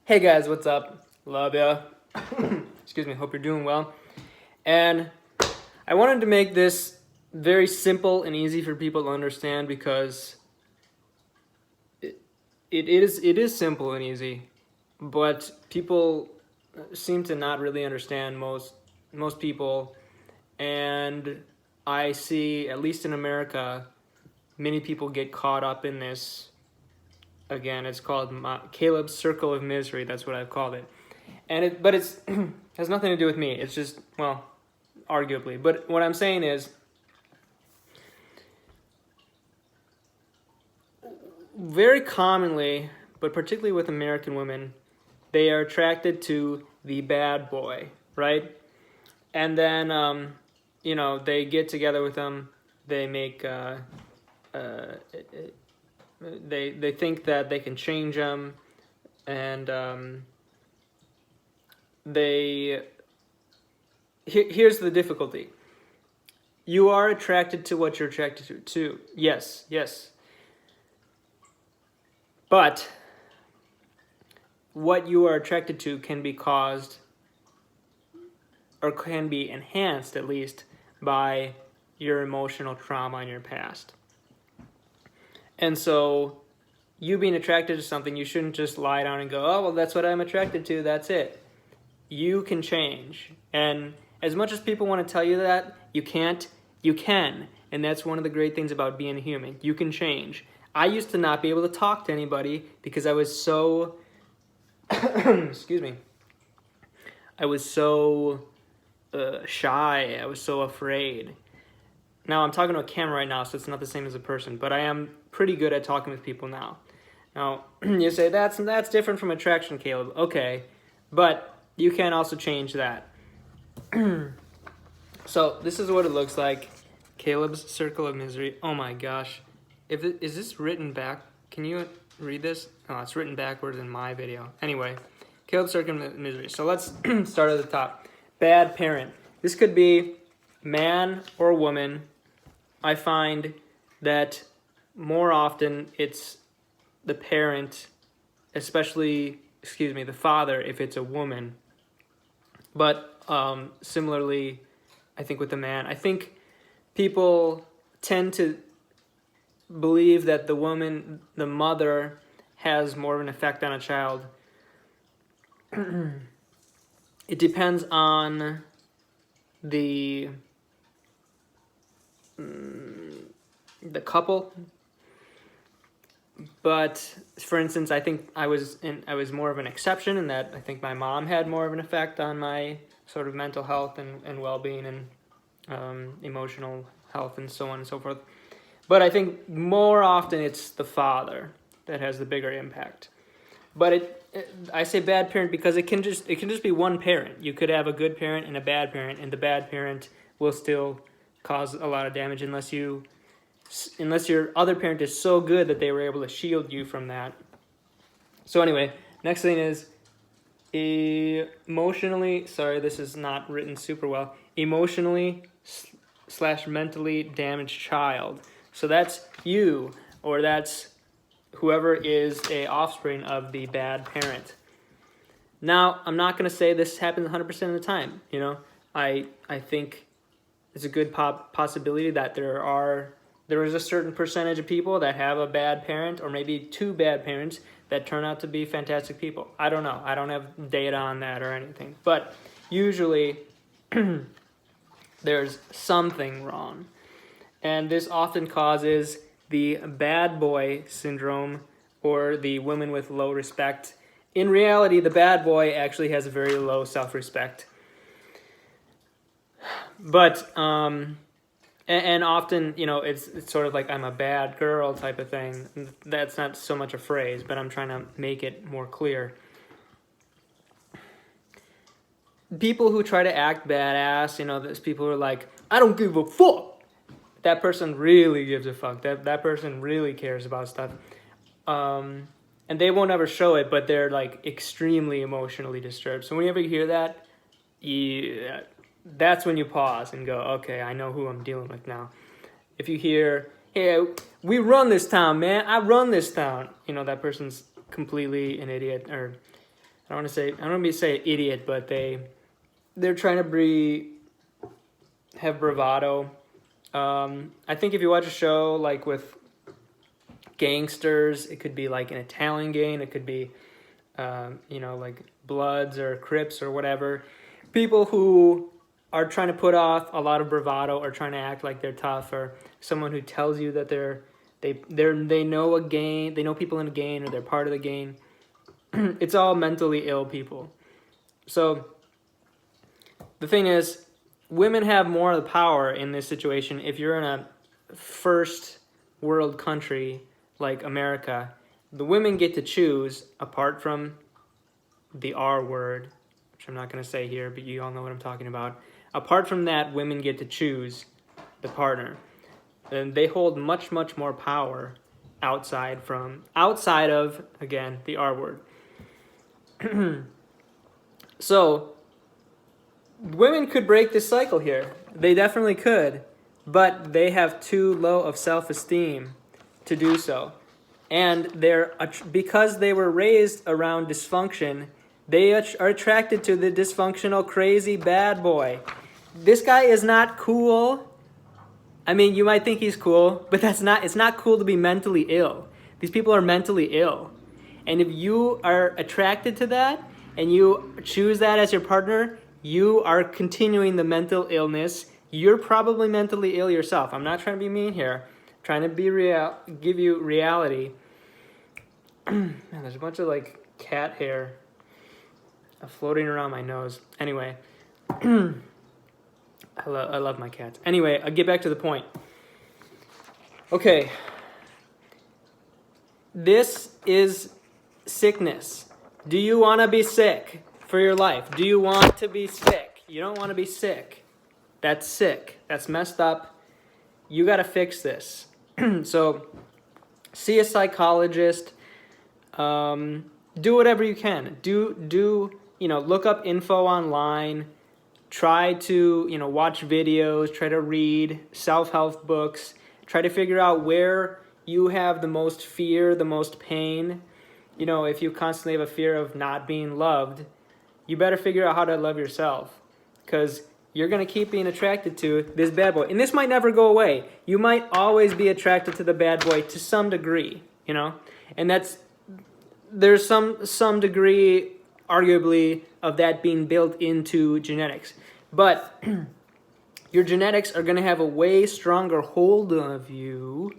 Hey guys, what's up? Love ya. Excuse me, hope you're doing well. And I wanted to make this very simple and easy for people to understand because it is simple and easy, but people seem to not really understand most people, and I see, at least in America, many people get caught up in this. Again, it's called Caleb's Circle of Misery. That's what I've called it. But it's has nothing to do with me. It's just, well, arguably. But what I'm saying is, very commonly, but particularly with American women, they are attracted to the bad boy, right? And then, they get together with them. They make, they think that they can change them, and here's the difficulty. You are attracted to what you're attracted to. Yes, yes. But what you are attracted to can be caused, or can be enhanced at least, by your emotional trauma in your past. And so, you being attracted to something, you shouldn't just lie down and go, oh, well, that's what I'm attracted to, that's it. You can change. And as much as people want to tell you that you can't, you can. And that's one of the great things about being a human. You can change. I used to not be able to talk to anybody because I was so, excuse me, I was so shy. I was so afraid. Now, I'm talking to a camera right now, so it's not the same as a person, but I am pretty good at talking with people now. Now, you say, that's different from attraction, Caleb. Okay, but you can also change that. So, this is what it looks like. Caleb's Circle of Misery. Oh my gosh. Is this written back? Can you read this? Oh, it's written backwards in my video. Anyway, Caleb's Circle of Misery. So, let's start at the top. Bad parent. This could be man or woman. I find that more often it's the parent, especially, the father if it's a woman. But similarly, I think with the man, I think people tend to believe that the woman, the mother, has more of an effect on a child. It depends on the couple, but for instance, I think I was more of an exception in that I think my mom had more of an effect on my sort of mental health and well-being and emotional health and so on and so forth. But I think more often it's the father that has the bigger impact. But I say bad parent because it can just be one parent. You could have a good parent and a bad parent, and the bad parent will still cause a lot of damage unless your other parent is so good that they were able to shield you from that. So anyway, next thing is emotionally, sorry, this is not written super well, emotionally / mentally damaged child. So that's you, or that's whoever is a offspring of the bad parent. Now, I'm not going to say this happens 100% of the time. I think it's a good possibility that there is a certain percentage of people that have a bad parent, or maybe two bad parents that turn out to be fantastic people. I don't know. I don't have data on that or anything. But usually, there's something wrong. And this often causes the bad boy syndrome, or the women with low respect. In reality, the bad boy actually has a very low self-respect. But, and often, it's sort of like I'm a bad girl type of thing. That's not so much a phrase, but I'm trying to make it more clear. People who try to act badass, there's people who are like, I don't give a fuck. That person really gives a fuck. That person really cares about stuff. And they won't ever show it, but they're like extremely emotionally disturbed. So whenever you hear that, that's when you pause and go, okay, I know who I'm dealing with now. If you hear, hey, we run this town, man. I run this town. That person's completely an idiot, or I don't want to say idiot, but they're trying to have bravado. I think if you watch a show like with gangsters, it could be like an Italian gang, it could be like Bloods or Crips or whatever. People who are trying to put off a lot of bravado or trying to act like they're tough, or someone who tells you that they know a gang, they know people in a gang, or they're part of the gang. It's all mentally ill people. So the thing is, women have more of the power in this situation. If you're in a first world country like America, the women get to choose, apart from the R word, which I'm not going to say here, but you all know what I'm talking about. Apart from that, women get to choose the partner. And they hold much, much more power outside of, again, the R word. So, women could break this cycle here. They definitely could, but they have too low of self-esteem to do so. And because they were raised around dysfunction, they are attracted to the dysfunctional, crazy bad boy. This guy is not cool. I mean, you might think he's cool, but it's not cool to be mentally ill. These people are mentally ill. And if you are attracted to that and you choose that as your partner, you are continuing the mental illness. You're probably mentally ill yourself. I'm not trying to be mean here. I'm trying to give you reality. Man, there's a bunch of like cat hair floating around my nose. Anyway, I love my cats. Anyway, I'll get back to the point. Okay. This is sickness. Do you want to be sick for your life? Do you want to be sick? You don't want to be sick. That's sick. That's messed up. You got to fix this. So, see a psychologist. Do whatever you can. Look up info online. Try to, watch videos. Try to read self-help books. Try to figure out where you have the most fear, the most pain. If you constantly have a fear of not being loved, you better figure out how to love yourself, because you're going to keep being attracted to this bad boy. And this might never go away. You might always be attracted to the bad boy to some degree, and there's some degree, arguably, of that being built into genetics. But your genetics are going to have a way stronger hold of you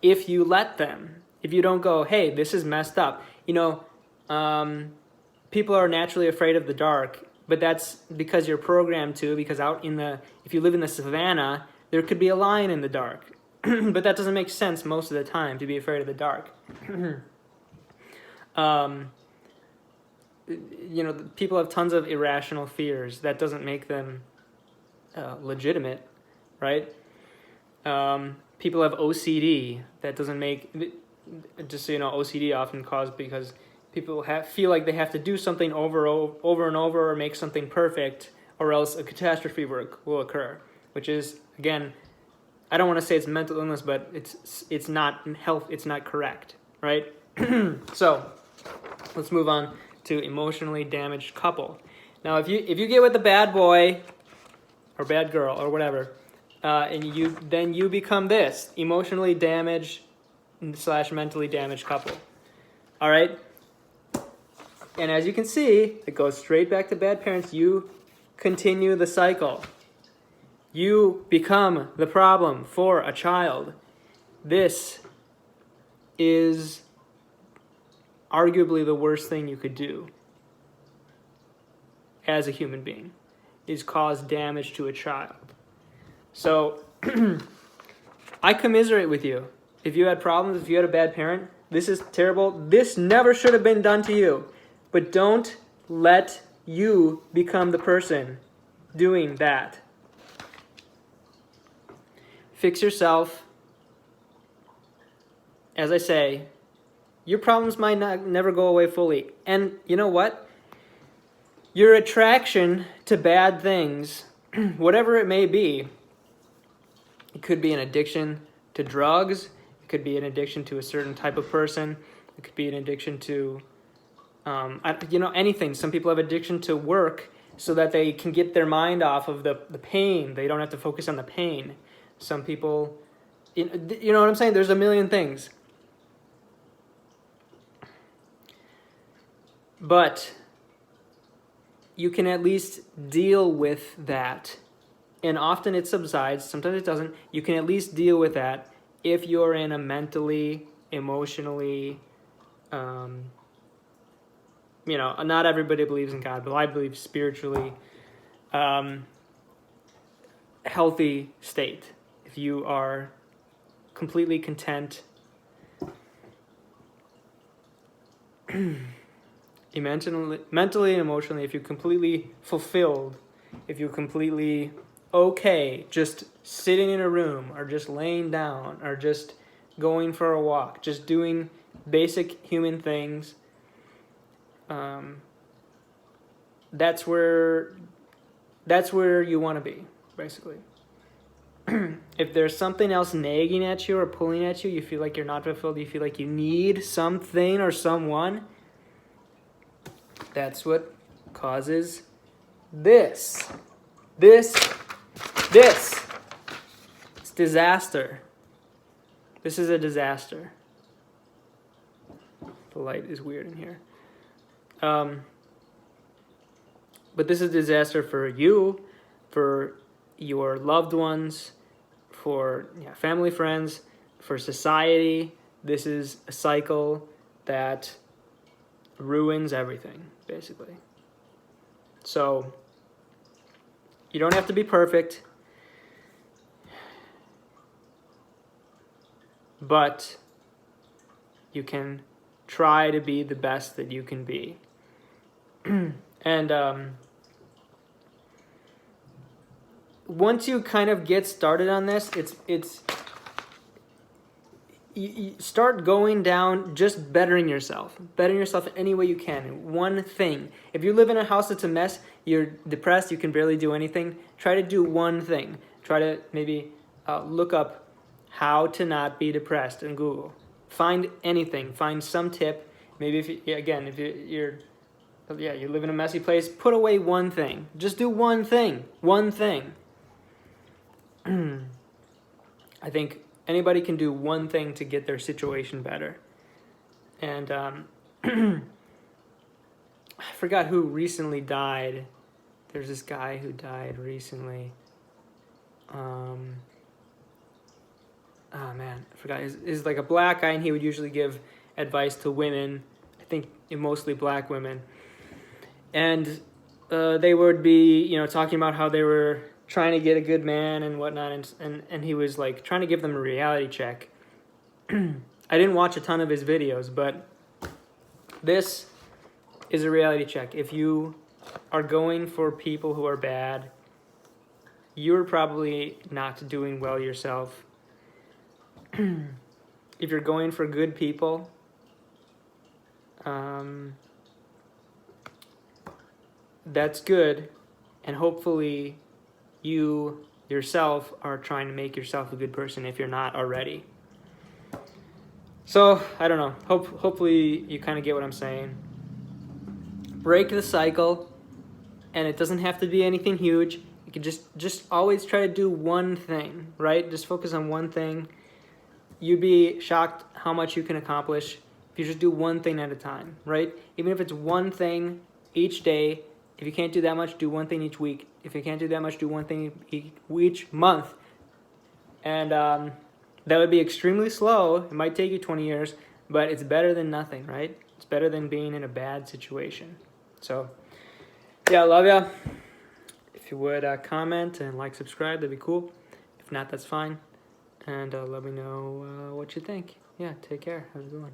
if you let them. If you don't go, hey, this is messed up. People are naturally afraid of the dark, but that's because you're programmed to, because if you live in the savannah, there could be a lion in the dark. But that doesn't make sense most of the time, to be afraid of the dark. People have tons of irrational fears. That doesn't make them legitimate, right? People have OCD. That doesn't make... Just so you know, OCD often caused because people feel like they have to do something over and over, or make something perfect, or else a catastrophe will occur. Which is, again, I don't want to say it's mental illness, but it's not health. It's not correct, right? So let's move on to emotionally damaged couple. Now, if you get with the bad boy or bad girl or whatever, and you become this emotionally damaged / mentally damaged couple. All right? And as you can see, it goes straight back to bad parents. You continue the cycle. You become the problem for a child. This is arguably the worst thing you could do as a human being, is cause damage to a child. So, I commiserate with you. If you had problems, if you had a bad parent, this is terrible. This never should have been done to you. But don't let you become the person doing that. Fix yourself. As I say, your problems might never go away fully. And you know what? Your attraction to bad things, whatever it may be, it could be an addiction to drugs. It could be an addiction to a certain type of person. It could be an addiction to Anything. Some people have addiction to work so that they can get their mind off of the pain. They don't have to focus on the pain. Some people, you know what I'm saying? There's a million things. But you can at least deal with that. And often it subsides, sometimes it doesn't. You can at least deal with that if you're in a mentally, emotionally, not everybody believes in God, but I believe spiritually healthy state. If you are completely content, mentally and emotionally, if you're completely fulfilled, if you're completely okay just sitting in a room or just laying down or just going for a walk, just doing basic human things, that's where you want to be, basically. If there's something else nagging at you or pulling at you, you feel like you're not fulfilled, you feel like you need something or someone, that's what causes this. It's disaster. This is a disaster. The light is weird in here. But this is a disaster for you, for your loved ones, for family, friends, for society. This is a cycle that ruins everything, basically. So, you don't have to be perfect, but you can try to be the best that you can be. And once you kind of get started on this, you start going down just bettering yourself any way you can. One thing. If you live in a house that's a mess, you're depressed, you can barely do anything, try to do one thing. Try to maybe look up how to not be depressed in Google. Find anything. Find some tip. Maybe if you live in a messy place, put away one thing. Just do one thing. One thing. I think anybody can do one thing to get their situation better. And I forgot who recently died. There's this guy who died recently. Oh man, I forgot. He's like a black guy, and he would usually give advice to women. I think mostly black women. And they would be, talking about how they were trying to get a good man and whatnot, and he was like trying to give them a reality check. I didn't watch a ton of his videos, but this is a reality check. If you are going for people who are bad, you're probably not doing well yourself. If you're going for good people, that's good, and hopefully you yourself are trying to make yourself a good person if you're not already. So, I don't know. Hopefully you kind of get what I'm saying. Break the cycle, and it doesn't have to be anything huge. You can just always try to do one thing, right? Just focus on one thing. You'd be shocked how much you can accomplish if you just do one thing at a time, right? Even if it's one thing each day. If you can't do that much, do one thing each week. If you can't do that much, do one thing each month. And that would be extremely slow. It might take you 20 years, but it's better than nothing, right? It's better than being in a bad situation. So, yeah, I love ya. If you would comment and subscribe, that'd be cool. If not, that's fine. And let me know what you think. Yeah, take care. Have a good one.